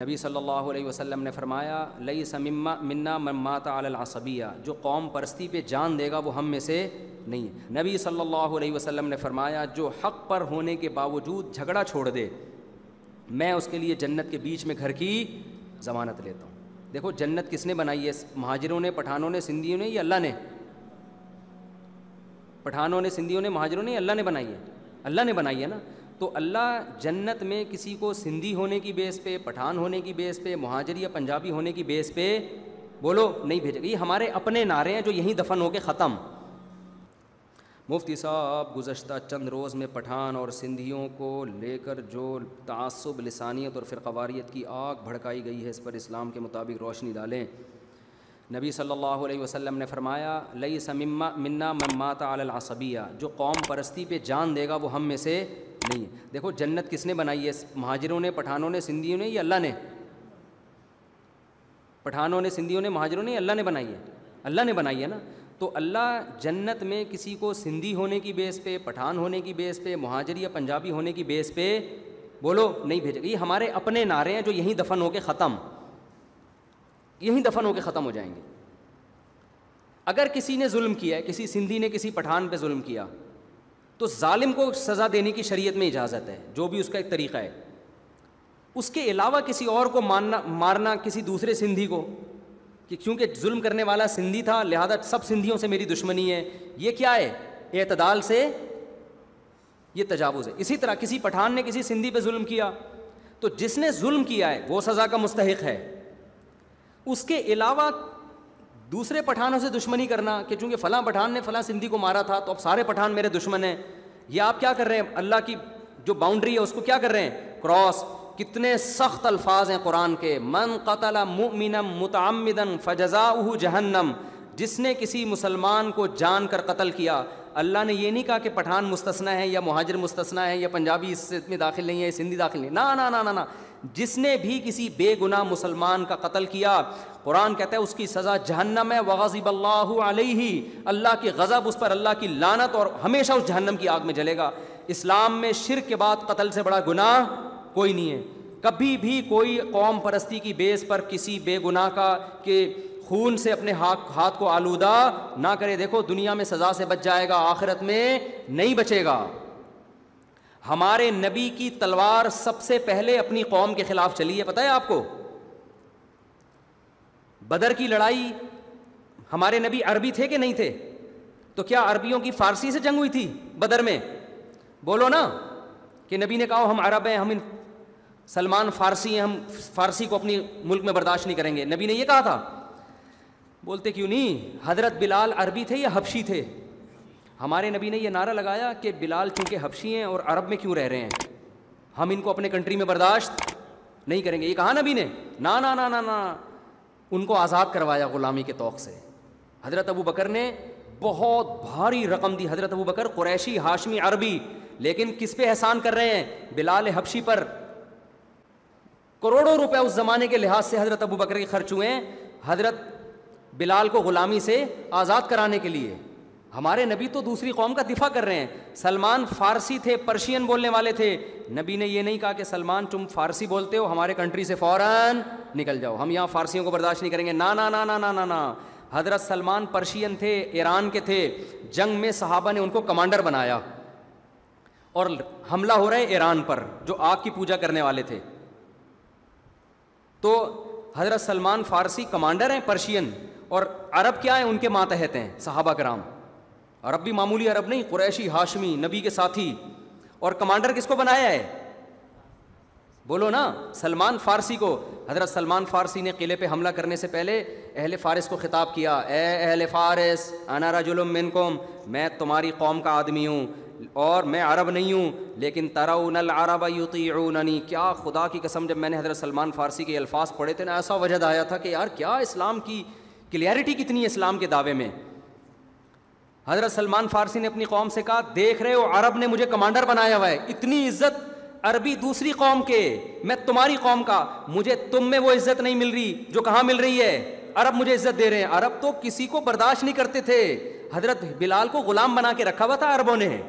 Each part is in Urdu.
نبی صلی اللہ علیہ وسلم نے فرمایا لیس منا من مات علی العصبیہ، جو قوم پرستی پہ جان دے گا وہ ہم میں سے نہیں ہے۔ نبی صلی اللہ علیہ وسلم نے فرمایا جو حق پر ہونے کے باوجود جھگڑا چھوڑ دے میں اس کے لیے جنت کے بیچ میں گھر کی ضمانت لیتا ہوں۔ دیکھو جنت کس نے بنائی ہے؟ مہاجروں نے، پٹھانوں نے، سندھیوں نے، یا اللہ نے؟ پٹھانوں نے، سندھیوں نے، مہاجروں نے، اللہ نے بنائی ہے؟ اللہ نے بنائی ہے نا۔ تو اللہ جنت میں کسی کو سندھی ہونے کی بیس پہ، پٹھان ہونے کی بیس پہ، مہاجر یا پنجابی ہونے کی بیس پہ بولو نہیں بھیجے گا۔ یہ ہمارے اپنے نعرے ہیں جو یہیں دفن ہو کے ختم۔ مفتی صاحب گزشتہ چند روز میں پٹھان اور سندھیوں کو لے کر جو تعصب، لسانیت اور فرقواریت کی آگ بھڑکائی گئی ہے اس پر اسلام کے مطابق روشنی ڈالیں۔ نبی صلی اللہ علیہ وسلم نے فرمایا لیس منا من مات علی العصبیہ، جو قوم پرستی پہ جان دے گا وہ ہم میں سے نہیں ہے۔ دیکھو جنت کس نے بنائی ہے؟ مہاجروں نے، پٹھانوں نے، سندھیوں نے، یا اللہ نے؟ پٹھانوں نے، سندھیوں نے، مہاجروں نے، اللہ نے بنائی ہے؟ اللہ نے بنائی ہے نا۔ تو اللہ جنت میں کسی کو سندھی ہونے کی بیس پہ، پٹھان ہونے کی بیس پہ، مہاجر یا پنجابی ہونے کی بیس پہ بولو نہیں بھیجے گا۔ یہ ہمارے اپنے نعرے ہیں جو یہیں دفن ہو کے ختم، یہیں دفن ہو کے ختم ہو جائیں گے۔ اگر کسی نے ظلم کیا ہے، کسی سندھی نے کسی پٹھان پہ ظلم کیا، تو ظالم کو سزا دینے کی شریعت میں اجازت ہے، جو بھی اس کا ایک طریقہ ہے۔ اس کے علاوہ کسی اور کو مارنا کسی دوسرے سندھی کو، کہ کیونکہ ظلم کرنے والا سندھی تھا لہذا سب سندھیوں سے میری دشمنی ہے، یہ کیا ہے؟ اعتدال سے یہ تجاوز ہے۔ اسی طرح کسی پٹھان نے کسی سندھی پہ ظلم کیا تو جس نے ظلم کیا ہے وہ سزا کا مستحق ہے۔ اس کے علاوہ دوسرے پٹھانوں سے دشمنی کرنا کہ چونکہ فلاں پٹھان نے فلاں سندھی کو مارا تھا تو اب سارے پٹھان میرے دشمن ہیں، یہ آپ کیا کر رہے ہیں؟ اللہ کی جو باؤنڈری ہے اس کو کیا کر رہے ہیں؟ کراس۔ کتنے سخت الفاظ ہیں قرآن کے، من قتل مؤمنا متعمدا فجزاؤہ جہنم، جس نے کسی مسلمان کو جان کر قتل کیا۔ اللہ نے یہ نہیں کہا کہ پٹھان مستثنی ہے یا مہاجر مستثنی ہے یا پنجابی اس میں داخل نہیں ہے، سندھی داخل نہیں، نا نا نا نا نا، جس نے بھی کسی بے گناہ مسلمان کا قتل کیا قرآن کہتا ہے اس کی سزا جہنم ہے، وغضب اللہ علیہ، اللہ کی غضب اس پر، اللہ کی لعنت، اور ہمیشہ اس جہنم کی آگ میں جلے گا۔ اسلام میں شرک کے بعد قتل سے بڑا گناہ کوئی نہیں ہے۔ کبھی بھی کوئی قوم پرستی کی بیس پر کسی بے گناہ کا کہ خون سے اپنے ہاتھ کو آلودہ نہ کرے۔ دیکھو دنیا میں سزا سے بچ جائے گا، آخرت میں نہیں بچے گا۔ ہمارے نبی کی تلوار سب سے پہلے اپنی قوم کے خلاف چلی ہے، پتہ ہے آپ کو؟ بدر کی لڑائی، ہمارے نبی عربی تھے کہ نہیں تھے؟ تو کیا عربیوں کی فارسی سے جنگ ہوئی تھی بدر میں؟ بولو نا، کہ نبی نے کہا ہم عرب ہیں، ہم سلمان فارسی ہیں، ہم فارسی کو اپنی ملک میں برداشت نہیں کریں گے، نبی نے یہ کہا تھا؟ بولتے کیوں نہیں؟ حضرت بلال عربی تھے یا حبشی تھے؟ ہمارے نبی نے یہ نعرہ لگایا کہ بلال چونکہ حبشی ہیں اور عرب میں کیوں رہ رہے ہیں، ہم ان کو اپنے کنٹری میں برداشت نہیں کریں گے۔ یہ کہا نبی نے؟ نا نا نا نا نا، ان کو آزاد کروایا غلامی کے توق سے۔ حضرت ابو بکر نے بہت بھاری رقم دی، حضرت ابو بکر قریشی، ہاشمی، عربی، لیکن کس پہ احسان کر رہے ہیں؟ بلال حبشی پر۔ کروڑوں روپے اس زمانے کے لحاظ سے حضرت ابو بکر کے خرچ ہوئے ہیں حضرت بلال کو غلامی سے آزاد کرانے کے لیے۔ ہمارے نبی تو دوسری قوم کا دفاع کر رہے ہیں۔ سلمان فارسی تھے، پرشین بولنے والے تھے، نبی نے یہ نہیں کہا کہ سلمان تم فارسی بولتے ہو ہمارے کنٹری سے فوراً نکل جاؤ، ہم یہاں فارسیوں کو برداشت نہیں کریں گے، نا نا نا نا نا نا نا۔ حضرت سلمان پرشین تھے، ایران کے تھے، جنگ میں صحابہ نے ان کو کمانڈر بنایا اور حملہ ہو رہا ہے ایران پر جو آگ کی پوجا کرنے والے تھے، تو حضرت سلمان فارسی کمانڈر ہیں پرشین، اور عرب کیا ہیں؟ ان کے ماتحت ہیں صحابہ کرام۔ عرب بھی معمولی عرب نہیں، قریشی، ہاشمی، نبی کے ساتھی۔ اور کمانڈر کس کو بنایا ہے؟ بولو نا، سلمان فارسی کو۔ حضرت سلمان فارسی نے قلعے پہ حملہ کرنے سے پہلے اہل فارس کو خطاب کیا، اے اہل فارس انا رجل منکم، میں تمہاری قوم کا آدمی ہوں اور میں عرب نہیں ہوں، لیکن ترون العرب یطیعوننی، کیا خدا کی قسم جب میں نے حضرت سلمان فارسی کے الفاظ پڑھے تھے نا، ایسا وجد آیا تھا کہ یار کیا اسلام کی کلیئرٹی کتنی ہے اسلام کے دعوے میں۔ حضرت سلمان فارسی نے اپنی قوم سے کہا دیکھ رہے ہو عرب نے مجھے کمانڈر بنایا ہوا ہے، اتنی عزت عربی دوسری قوم کے، میں تمہاری قوم کا، مجھے تم میں وہ عزت نہیں مل رہی جو کہاں مل رہی ہے؟ عرب مجھے عزت دے رہے ہیں۔ عرب تو کسی کو برداشت نہیں کرتے تھے، حضرت بلال کو غلام بنا کے رکھا ہوا تھا عربوں نے،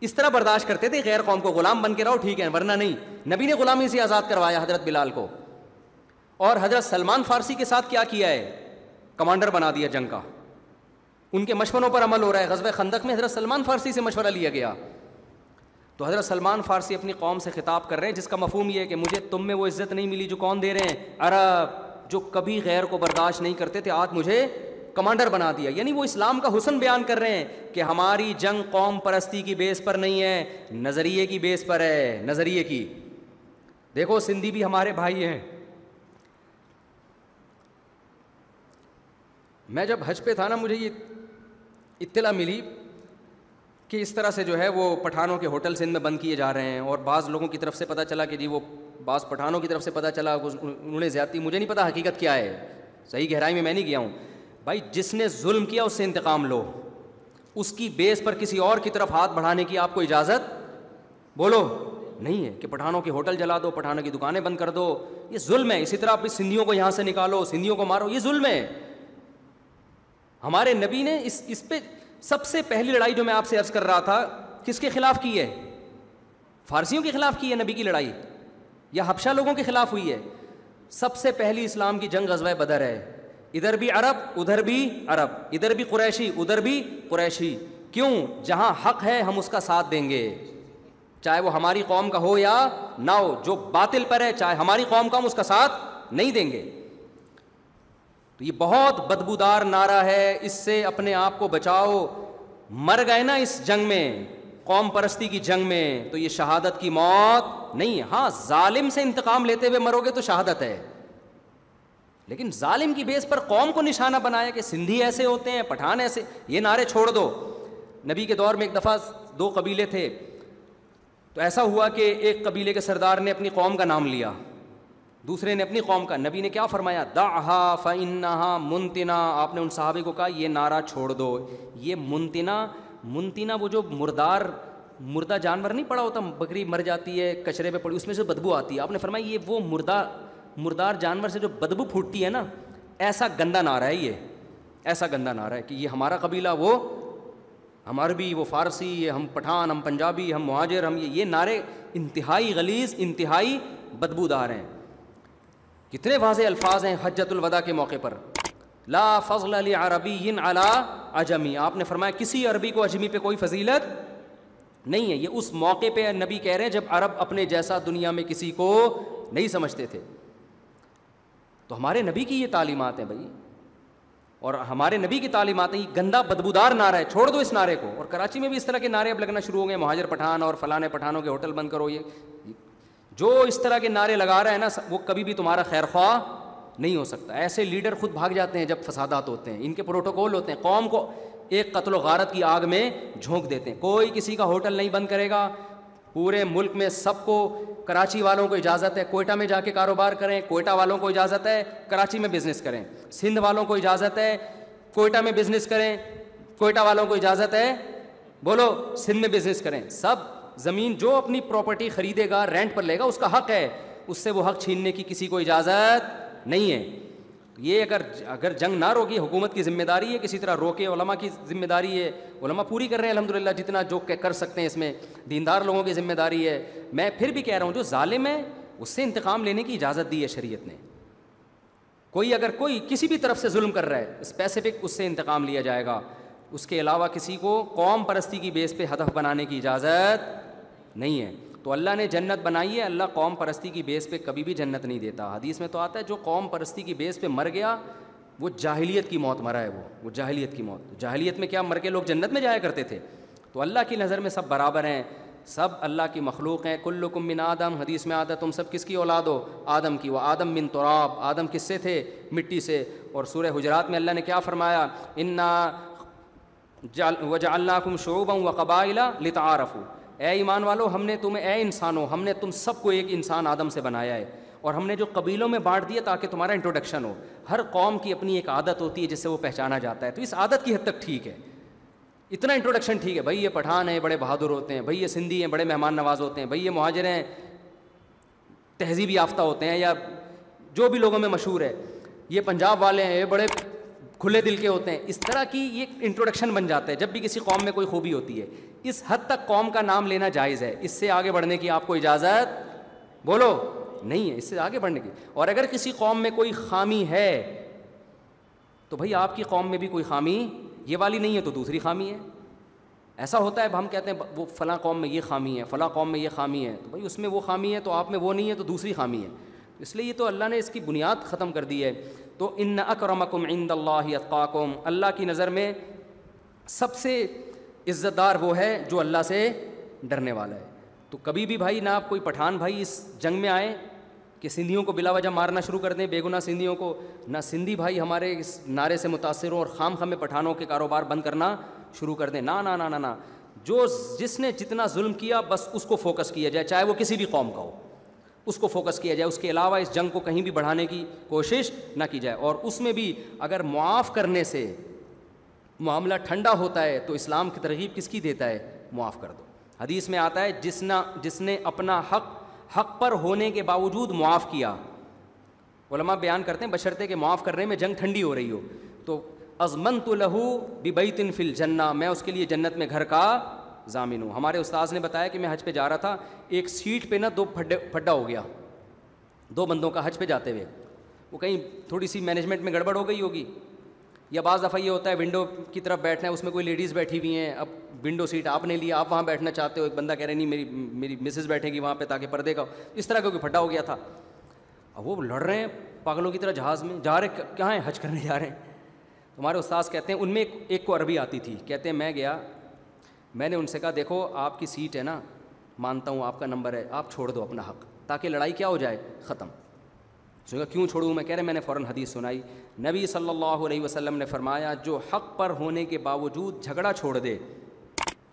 اس طرح برداشت کرتے تھے غیر قوم کو, غلام بن کے رہو ٹھیک ہے, ورنہ نہیں. نبی نے غلامی سے آزاد کروایا حضرت بلال کو. اور حضرت سلمان فارسی کے ساتھ کیا کیا ہے, کمانڈر بنا دیا جنگ کا. ان کے مشوروں پر عمل ہو رہا ہے. غزوہ خندق میں حضرت سلمان فارسی سے مشورہ لیا گیا. تو حضرت سلمان فارسی اپنی قوم سے خطاب کر رہے ہیں, جس کا مفہوم یہ ہے کہ مجھے تم میں وہ عزت نہیں ملی جو کون دے رہے ہیں, عرب, جو کبھی غیر کو برداشت نہیں کرتے تھے, آج مجھے کمانڈر بنا دیا. یعنی وہ اسلام کا حسن بیان کر رہے ہیں کہ ہماری جنگ قوم پرستی کی بیس پر نہیں ہے, نظریے کی بیس پر ہے, نظریے کی. دیکھو سندھی بھی ہمارے بھائی ہیں. میں جب حج پہ تھا نا, مجھے یہ اطلاع ملی کہ اس طرح سے جو ہے وہ پٹھانوں کے ہوٹل سندھ میں بند کیے جا رہے ہیں. اور بعض لوگوں کی طرف سے پتہ چلا کہ جی وہ بعض پٹھانوں کی طرف سے پتہ چلا انہوں نے زیادتی, مجھے نہیں پتا حقیقت کیا ہے, صحیح گہرائی میں نہیں گیا ہوں. بھائی جس نے ظلم کیا اس سے انتقام لو, اس کی بیس پر کسی اور کی طرف ہاتھ بڑھانے کی آپ کو اجازت بولو نہیں ہے کہ پٹھانوں کے ہوٹل جلا دو, پٹھانوں کی دکانیں بند کر دو, یہ ظلم ہے. اسی طرح آپ سندھیوں کو یہاں سے نکالو, سندھیوں کو مارو, یہ ظلم ہے. ہمارے نبی نے اس پہ سب سے پہلی لڑائی جو میں آپ سے عرض کر رہا تھا کس کے خلاف کی ہے, فارسیوں کے خلاف کی ہے نبی کی لڑائی, یا حبشہ لوگوں کے خلاف ہوئی ہے. سب سے پہلی اسلام کی جنگ غزوہ بدر ہے. ادھر بھی عرب ادھر بھی عرب, ادھر بھی قریشی ادھر بھی قریشی. کیوں؟ جہاں حق ہے ہم اس کا ساتھ دیں گے, چاہے وہ ہماری قوم کا ہو یا نہ ہو. جو باطل پر ہے چاہے ہماری قوم کا, ہم اس کا ساتھ نہیں دیں گے. تو یہ بہت بدبودار نعرہ ہے, اس سے اپنے آپ کو بچاؤ. مر گئے نا اس جنگ میں, قوم پرستی کی جنگ میں, تو یہ شہادت کی موت نہیں ہے. ہاں ظالم سے انتقام لیتے ہوئے مرو گے تو شہادت ہے, لیکن ظالم کی بیس پر قوم کو نشانہ بنایا کہ سندھی ایسے ہوتے ہیں, پٹھان ایسے, یہ نعرے چھوڑ دو. نبی کے دور میں ایک دفعہ 2 قبیلے تھے, تو ایسا ہوا کہ ایک قبیلے کے سردار نے اپنی قوم کا نام لیا, دوسرے نے اپنی قوم کا. نبی نے کیا فرمایا, دعھا فانھا منتنا. آپ نے ان صحابہ کو کہا یہ نعرہ چھوڑ دو. یہ منتنا وہ جو مردہ جانور نہیں پڑا ہوتا, بکری مر جاتی ہے کچرے پہ پڑی, اس میں سے بدبو آتی ہے. آپ نے فرمایا یہ وہ مردار جانور سے جو بدبو پھوٹتی ہے نا, ایسا گندا نعرہ ہے یہ, ایسا گندا نعرہ ہے کہ یہ ہمارا قبیلہ, وہ ہم عربی, وہ فارسی, ہم پٹھان, ہم پنجابی, ہم مہاجر, ہم یہ نعرے انتہائی غلیظ, انتہائی بدبودار ہیں. کتنے واضح الفاظ ہیں حجۃ الوداع کے موقع پر, لا فضل لعربی علی عجمی. آپ نے فرمایا کسی عربی کو اجمی پہ کوئی فضیلت نہیں ہے. یہ اس موقع پہ نبی کہہ رہے ہیں جب عرب اپنے جیسا دنیا میں کسی کو نہیں سمجھتے تھے. تو ہمارے نبی کی یہ تعلیمات ہیں بھائی, اور ہمارے نبی کی تعلیمات ہیں. یہ گندا بدبودار نعرہ ہے, چھوڑ دو اس نعرے کو. اور کراچی میں بھی اس طرح کے نعرے اب لگنا شروع ہو گئے, مہاجر پٹھان اور فلاں پٹھانوں کے ہوٹل بند کرو. یہ جو اس طرح کے نعرے لگا رہا ہے نا, وہ کبھی بھی تمہارا خیر خواہ نہیں ہو سکتا. ایسے لیڈر خود بھاگ جاتے ہیں جب فسادات ہوتے ہیں, ان کے پروٹوکول ہوتے ہیں, قوم کو ایک قتل و غارت کی آگ میں جھونک دیتے ہیں. کوئی کسی کا ہوٹل نہیں بند کرے گا, پورے ملک میں سب کو. کراچی والوں کو اجازت ہے کوئٹہ میں جا کے کاروبار کریں, کوئٹہ والوں کو اجازت ہے کراچی میں بزنس کریں. سندھ والوں کو اجازت ہے کوئٹہ میں بزنس کریں, کوئٹہ والوں کو اجازت ہے بولو سندھ میں بزنس کریں. سب زمین جو اپنی پراپرٹی خریدے گا رینٹ پر لے گا, اس کا حق ہے, اس سے وہ حق چھیننے کی کسی کو اجازت نہیں ہے. یہ اگر جنگ نہ روکی, حکومت کی ذمہ داری ہے کسی طرح روکے, علماء کی ذمہ داری ہے, علماء پوری کر رہے ہیں الحمدللہ جتنا جو کر سکتے ہیں, اس میں دیندار لوگوں کی ذمہ داری ہے. میں پھر بھی کہہ رہا ہوں جو ظالم ہے اس سے انتقام لینے کی اجازت دی ہے شریعت نے. اگر کوئی کسی بھی طرف سے ظلم کر رہا ہے اسپیسیفک, اس سے انتقام لیا جائے گا. اس کے علاوہ کسی کو قوم پرستی کی بیس پہ ہدف بنانے کی اجازت نہیں ہے. تو اللہ نے جنت بنائی ہے, اللہ قوم پرستی کی بیس پہ کبھی بھی جنت نہیں دیتا. حدیث میں تو آتا ہے جو قوم پرستی کی بیس پہ مر گیا وہ جاہلیت کی موت مرا ہے, وہ جاہلیت کی موت. جاہلیت میں کیا مر کے لوگ جنت میں جایا کرتے تھے. تو اللہ کی نظر میں سب برابر ہیں, سب اللہ کی مخلوق ہیں. کلکم من آدم, حدیث میں آتا ہے تم سب کس کی اولاد ہو, آدم کی. وہ آدم من تراب, آدم کس سے تھے, مٹی سے. اور سورہ حجرات میں اللہ نے کیا فرمایا, انا وجعلناکم شعوبا وقبائل لتعارفوا. اے ایمان والو, ہم نے تمہیں, اے انسانوں, ہم نے تم سب کو ایک انسان آدم سے بنایا ہے, اور ہم نے جو قبیلوں میں بانٹ دیا تاکہ تمہارا انٹروڈکشن ہو. ہر قوم کی اپنی ایک عادت ہوتی ہے جس سے وہ پہچانا جاتا ہے, تو اس عادت کی حد تک ٹھیک ہے, اتنا انٹروڈکشن ٹھیک ہے. بھائی یہ پٹھان ہیں بڑے بہادر ہوتے ہیں, بھائی یہ سندھی ہیں بڑے مہمان نواز ہوتے ہیں, بھائی یہ مہاجر ہیں تہذیب یافتہ ہوتے ہیں, یا جو بھی لوگوں میں مشہور ہے, یہ پنجاب والے ہیں یہ بڑے کھلے دل کے ہوتے ہیں. اس طرح کی یہ انٹروڈکشن بن جاتا ہے جب بھی کسی قوم میں کوئی خوبی ہوتی ہے. اس حد تک قوم کا نام لینا جائز ہے, اس سے آگے بڑھنے کی آپ کو اجازت بولو نہیں ہے, اس سے آگے بڑھنے کی. اور اگر کسی قوم میں کوئی خامی ہے تو بھائی آپ کی قوم میں بھی کوئی خامی یہ والی نہیں ہے تو دوسری خامی ہے. ایسا ہوتا ہے ہم کہتے ہیں وہ فلاں قوم میں یہ خامی ہے, فلاں قوم میں یہ خامی ہے, تو بھائی اس میں وہ خامی ہے تو آپ میں وہ نہیں ہے تو دوسری خامی ہے. اس لیے یہ تو اللہ نے اس کی بنیاد ختم کر دی ہے. تو ان اکرمکم عند اللہ اتقاکم, اللہ کی نظر میں سب سے عزت دار وہ ہے جو اللہ سے ڈرنے والا ہے. تو کبھی بھی بھائی نہ آپ کوئی پٹھان بھائی اس جنگ میں آئے کہ سندھیوں کو بلا وجہ مارنا شروع کر دیں, بے گناہ سندھیوں کو, نہ سندھی بھائی ہمارے اس نعرے سے متاثر ہوں اور خام خام میں پٹھانوں کے کاروبار بند کرنا شروع کر دیں. نہ نہ نہ نہ, جو جس نے جتنا ظلم کیا بس اس کو فوکس کیا جائے, چاہے وہ کسی بھی قوم کا ہو, اس کو فوکس کیا جائے. اس کے علاوہ اس جنگ کو کہیں بھی بڑھانے کی کوشش نہ کی جائے. اور اس میں بھی اگر معاف کرنے سے معاملہ ٹھنڈا ہوتا ہے تو اسلام کی ترغیب کس کی دیتا ہے, معاف کر دو. حدیث میں آتا ہے جس نے اپنا حق پر ہونے کے باوجود معاف کیا, علماء بیان کرتے ہیں بشرطے کہ معاف کرنے میں جنگ ٹھنڈی ہو رہی ہو, تو اضمنت لہ ببیت فی الجنہ, میں اس کے لیے جنت میں گھر کا ضامن ہوں. ہمارے استاذ نے بتایا کہ میں حج پہ جا رہا تھا, ایک سیٹ پہ نا دو پھڈا ہو گیا, دو بندوں کا حج پہ جاتے ہوئے, وہ کہیں تھوڑی سی مینجمنٹ میں گڑبڑ ہو گئی ہوگی, یا بعض دفعہ یہ ہوتا ہے ونڈو کی طرف بیٹھنا ہے, اس میں کوئی لیڈیز بیٹھی ہوئی ہیں, اب ونڈو سیٹ آپ نے لیا, آپ وہاں بیٹھنا چاہتے ہو, ایک بندہ کہہ رہے نہیں میری مسز بیٹھے گی وہاں پہ تاکہ پردے کا, اس طرح کا کوئی پھڈا ہو گیا تھا. اب وہ لڑ رہے ہیں پاگلوں کی طرح جہاز میں, جا رہے کہاں ہیں, حج کرنے جا رہے ہیں. ہمارے استاذ کہتے ہیں ان میں ایک کو عربی آتی تھی, کہتے ہیں میں گیا, میں نے ان سے کہا دیکھو آپ کی سیٹ ہے نا, مانتا ہوں آپ کا نمبر ہے, آپ چھوڑ دو اپنا حق تاکہ لڑائی کیا ہو جائے, ختم. سوچا کیوں چھوڑوں میں, کہہ رہے میں نے فوراً حدیث سنائی, نبی صلی اللہ علیہ وسلم نے فرمایا جو حق پر ہونے کے باوجود جھگڑا چھوڑ دے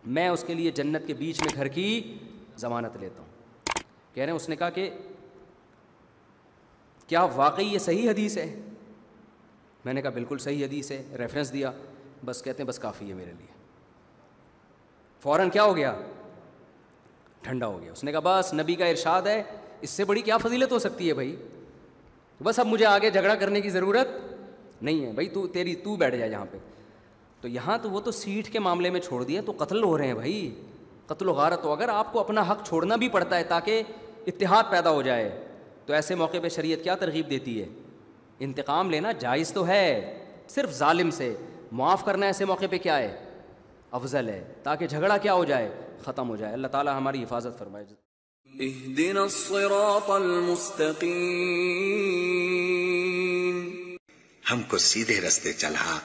میں اس کے لیے جنت کے بیچ میں گھر کی ضمانت لیتا ہوں. کہہ رہے ہیں اس نے کہا کہ کیا واقعی یہ صحیح حدیث ہے؟ میں نے کہا بالکل صحیح حدیث ہے, ریفرنس دیا, بس کہتے ہیں بس کافی ہے میرے لیے. فوراً کیا ہو گیا, ٹھنڈا ہو گیا. اس نے کہا بس نبی کا ارشاد ہے, اس سے بڑی کیا فضیلت ہو سکتی ہے بھائی, بس اب مجھے آگے جھگڑا کرنے کی ضرورت نہیں ہے بھائی, تو بیٹھ جائے یہاں پہ. تو یہاں تو وہ تو سیٹ کے معاملے میں چھوڑ دیا, تو قتل ہو رہے ہیں بھائی, قتل و غارت. تو اگر آپ کو اپنا حق چھوڑنا بھی پڑتا ہے تاکہ اتحاد پیدا ہو جائے, تو ایسے موقع پہ شریعت کیا ترغیب دیتی ہے, انتقام لینا جائز تو ہے, صرف ظالم سے معاف کرنا ایسے موقع پہ کیا ہے, افضل ہے, تاکہ جھگڑا کیا ہو جائے, ختم ہو جائے. اللہ تعالی ہماری حفاظت فرمائے. اهدنا الصراط المستقیم, ہم کو سیدھے رستے چلا